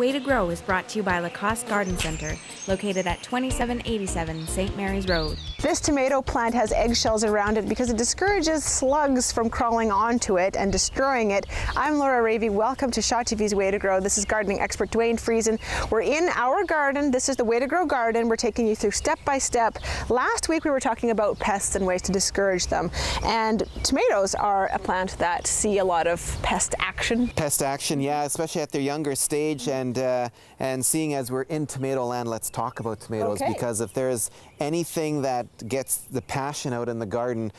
Way to Grow is brought to you by Lacoste Garden Center, located at 2787 St. Mary's Road. This tomato plant has eggshells around it because it discourages slugs from crawling onto it and destroying it. I'm Laura Ravey. Welcome to Shaw TV's Way to Grow. This is gardening expert Dwayne Friesen. We're in our garden. This is the Way to Grow garden. We're taking you through step by step. Last week we were talking about pests and ways to discourage them. And tomatoes are a plant that see a lot of pest action. Pest action, yeah, especially at their younger stage. And seeing as we're in tomato land, let's talk about tomatoes, because if there's anything that gets the passion out in the garden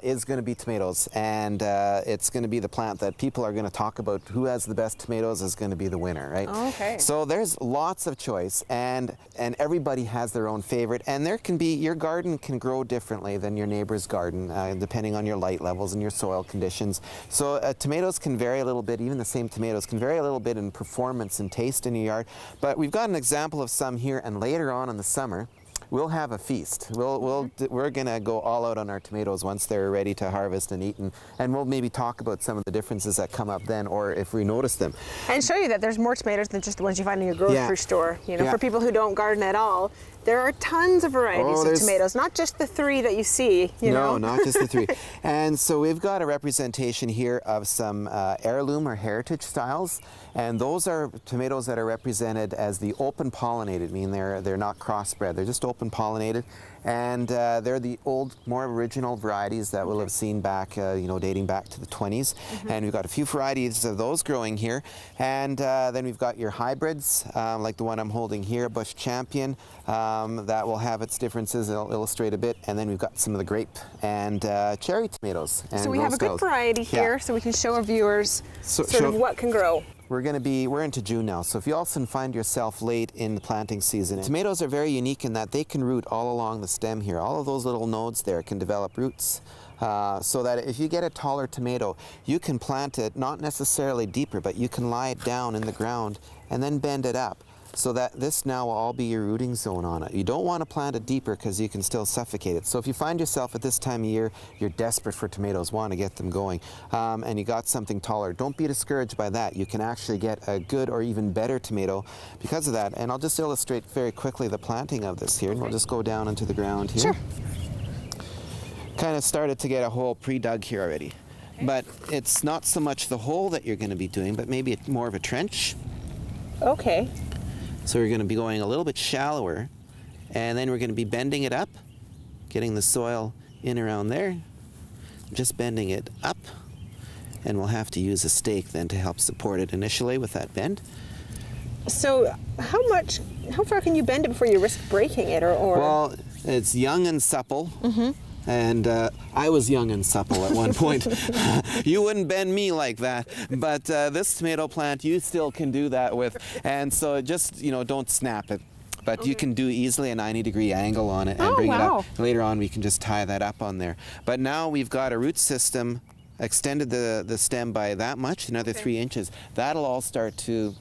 is going to be tomatoes, and it's going to be the plant that people are going to talk about. Who has the best tomatoes is going to be the winner, right? Okay. So there's lots of choice, and everybody has their own favorite, and there can be, your garden can grow differently than your neighbor's garden depending on your light levels and your soil conditions. So tomatoes can vary a little bit. Even the same tomatoes can vary a little bit in performance and taste in your yard. But we've got an example of some here, and later on in the summer we'll have a feast. We're going to go all out on our tomatoes once they're ready to harvest and eat, and we'll maybe talk about some of the differences that come up then, or if we notice them. And show you that there's more tomatoes than just the ones you find in your grocery store. You know, for people who don't garden at all, there are tons of varieties of tomatoes, not just the three that you see, you know? No, not just the three. And so we've got a representation here of some heirloom or heritage styles, and those are tomatoes that are represented as the open pollinated, meaning they're not crossbred, they're just open pollinated. And they're the old, more original varieties that we'll have seen back, you know, dating back to the 20s. And we've got a few varieties of those growing here. And then we've got your hybrids, like the one I'm holding here, Bush Champion, that will have its differences. I'll illustrate a bit. And then we've got some of the grape and cherry tomatoes. And so we have a good variety here, so we can show our viewers sort of what can grow. We're into June now, so if you also find yourself late in the planting season, tomatoes are very unique in that they can root all along the stem here. All of those little nodes there can develop roots, so that if you get a taller tomato, you can plant it not necessarily deeper, but you can lie it down in the ground and then bend it up, so that this now will all be your rooting zone on it. You don't want to plant it deeper because you can still suffocate it. So if you find yourself at this time of year, you're desperate for tomatoes, want to get them going, and you got something taller, don't be discouraged by that. You can actually get a good or even better tomato because of that. And I'll just illustrate very quickly the planting of this here, and we'll just go down into the ground here. Sure. Kind of started to get a hole pre-dug here already. But it's not so much the hole that you're going to be doing, but maybe more of a trench. Okay. So we're going to be going a little bit shallower, and then we're going to be bending it up, getting the soil in around there, just bending it up, and we'll have to use a stake then to help support it initially with that bend. So how far can you bend it before you risk breaking it? Or? Well, it's young and supple. And I was young and supple at one point. You wouldn't bend me like that, but this tomato plant you still can do that with. And so just, you know, don't snap it. But you can do easily a 90-degree angle on it and bring it up. Later on we can just tie that up on there. But now we've got a root system, extended the stem by that much, another 3 inches. That'll all start to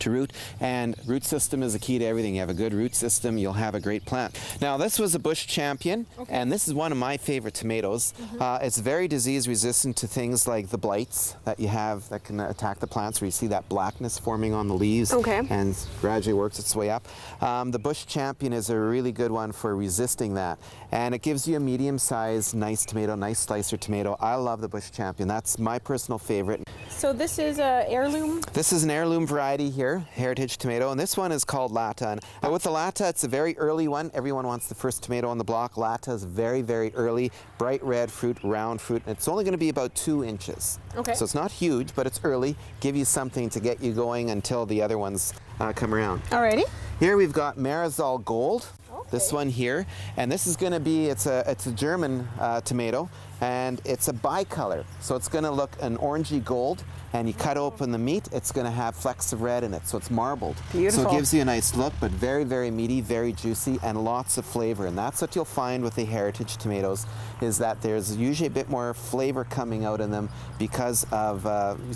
root, and root system is the key to everything. You have a good root system, you'll have a great plant. Now this was a Bush Champion, and this is one of my favorite tomatoes. It's very disease resistant to things like the blights that you have that can attack the plants, where you see that blackness forming on the leaves and gradually works its way up. The Bush Champion is a really good one for resisting that, and it gives you a medium-sized nice tomato, nice slicer tomato. I love the Bush Champion. That's my personal favorite. So this is an heirloom? This is an heirloom variety here, heritage tomato, and this one is called Lata. And with the Lata, it's a very early one. Everyone wants the first tomato on the block. Lata is very, very early, bright red fruit, round fruit, and it's only going to be about 2 inches. So it's not huge, but it's early. Give you something to get you going until the other ones come around. Alrighty. Here we've got Marisol Gold. This one here, and this is going to be, it's a German tomato, and it's a bicolor, so it's going to look an orangey gold, and you cut open the meat, it's going to have flecks of red in it, so it's marbled. Beautiful. So it gives you a nice look, but very, very meaty, very juicy, and lots of flavor. And that's what you'll find with the heritage tomatoes, is that there's usually a bit more flavor coming out in them because of,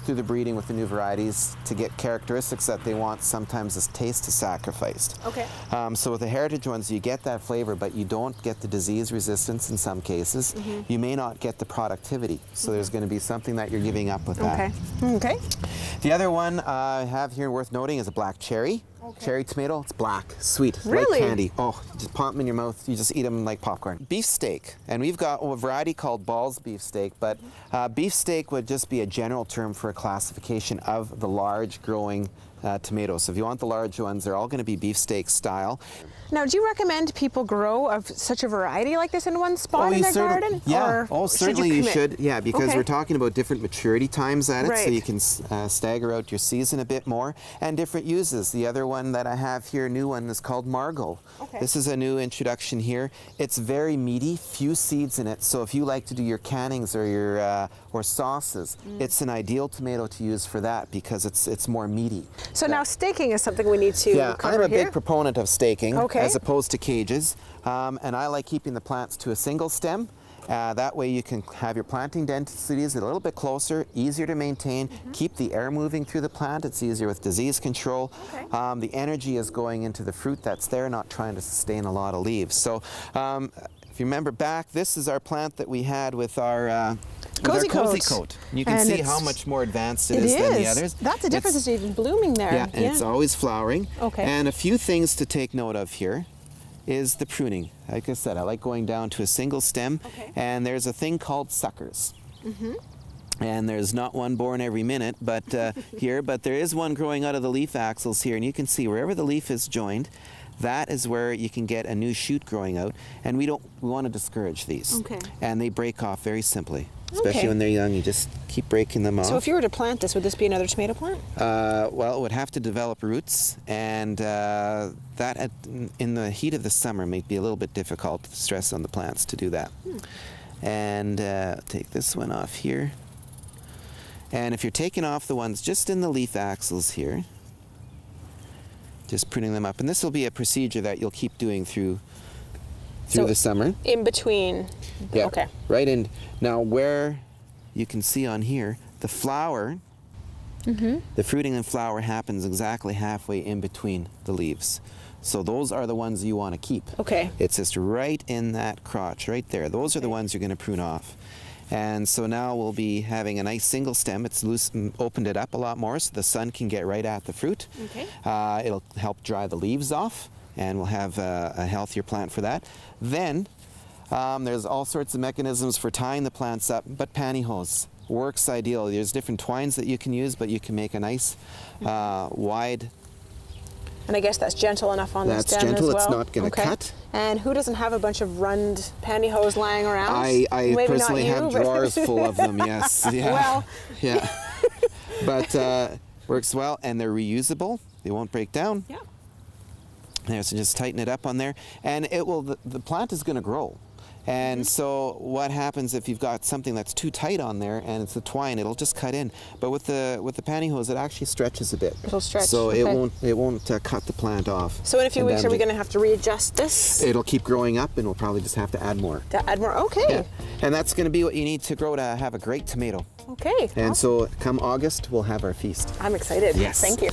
through the breeding with the new varieties, to get characteristics that they want. Sometimes this taste is sacrificed. So with the heritage ones, you get that flavor, but you don't get the disease resistance in some cases. You may not not get the productivity. So there's going to be something that you're giving up with that. Okay. Okay. The other one I have here worth noting is a black cherry. Okay. Cherry tomato, it's black, sweet, Really? like candy. Oh, you just pop them in your mouth, you just eat them like popcorn. Beef steak, and we've got a variety called Ball's beef steak, but beef steak would just be a general term for a classification of the large growing tomatoes. So if you want the large ones, they're all going to be beef steak style. Now, do you recommend people grow of such a variety like this in one spot in their garden? Yeah, or certainly you should. Yeah, because Okay. we're talking about different maturity times at it, so Right. you can stagger out your season a bit more, and different uses. The other one that I have here, new one, is called Margot. Okay. This is a new introduction here. It's very meaty, few seeds in it, so if you like to do your cannings or your or sauces, it's an ideal tomato to use for that because it's more meaty. So now staking is something we need to Yeah, cover I'm a here. big proponent of staking Okay. as opposed to cages, and I like keeping the plants to a single stem. That way you can have your planting densities a little bit closer, easier to maintain, keep the air moving through the plant. It's easier with disease control. Okay. The energy is going into the fruit that's there, not trying to sustain a lot of leaves. So if you remember back, this is our plant that we had with our Cozy Cozy Coat. Coat. You can And see it's- how much more advanced it is than the others. That's the difference. It's even blooming there. Yeah, and it's always flowering. Okay. And a few things to take note of here is the pruning. Like I said, I like going down to a single stem, Okay. and there's a thing called suckers. And there's not one born every minute, but here, but there is one growing out of the leaf axils here, and you can see wherever the leaf is joined, that is where you can get a new shoot growing out, and we want to discourage these. Okay. And they break off very simply, especially Okay. when they're young. You just keep breaking them off. So if you were to plant this, would this be another tomato plant? Well, it would have to develop roots, and that in the heat of the summer may be a little bit difficult to stress on the plants to do that. And take this one off here. And if you're taking off the ones just in the leaf axils here, just pruning them up, and this will be a procedure that you'll keep doing through So the summer. In between. Yeah, Okay. right in. Now where you can see on here, the flower, the fruiting and flower happens exactly halfway in between the leaves. So those are the ones you want to keep. Okay. It's just right in that crotch, right there. Those are the ones you're going to prune off. And so now we'll be having a nice single stem. It's opened it up a lot more so the sun can get right at the fruit. Okay. It'll help dry the leaves off, and we'll have a healthier plant for that. Then there's all sorts of mechanisms for tying the plants up, but pantyhose works ideal. There's different twines that you can use, but you can make a nice wide. And I guess that's gentle enough on the That's stem gentle, as well. it's not gonna cut. And who doesn't have a bunch of rund pantyhose lying around? I Maybe personally not you, have but- drawers full of them, yes. Yeah. Well. Yeah. But works well, and they're reusable. They won't break down. Yeah. There, so just tighten it up on there, and it will. The plant is going to grow. And so what happens if you've got something that's too tight on there and it's the twine, it'll just cut in. But with the pantyhose, it actually stretches a bit. It'll stretch, So okay. it won't cut the plant off. So in a few and weeks, are we damage going to have to readjust this? it. It'll keep growing up, and we'll probably just have to add more. To add more? Okay. Yeah. And that's going to be what you need to grow to have a great tomato. Okay. And awesome. so come August, we'll have our feast. I'm excited. Yes. Thank you.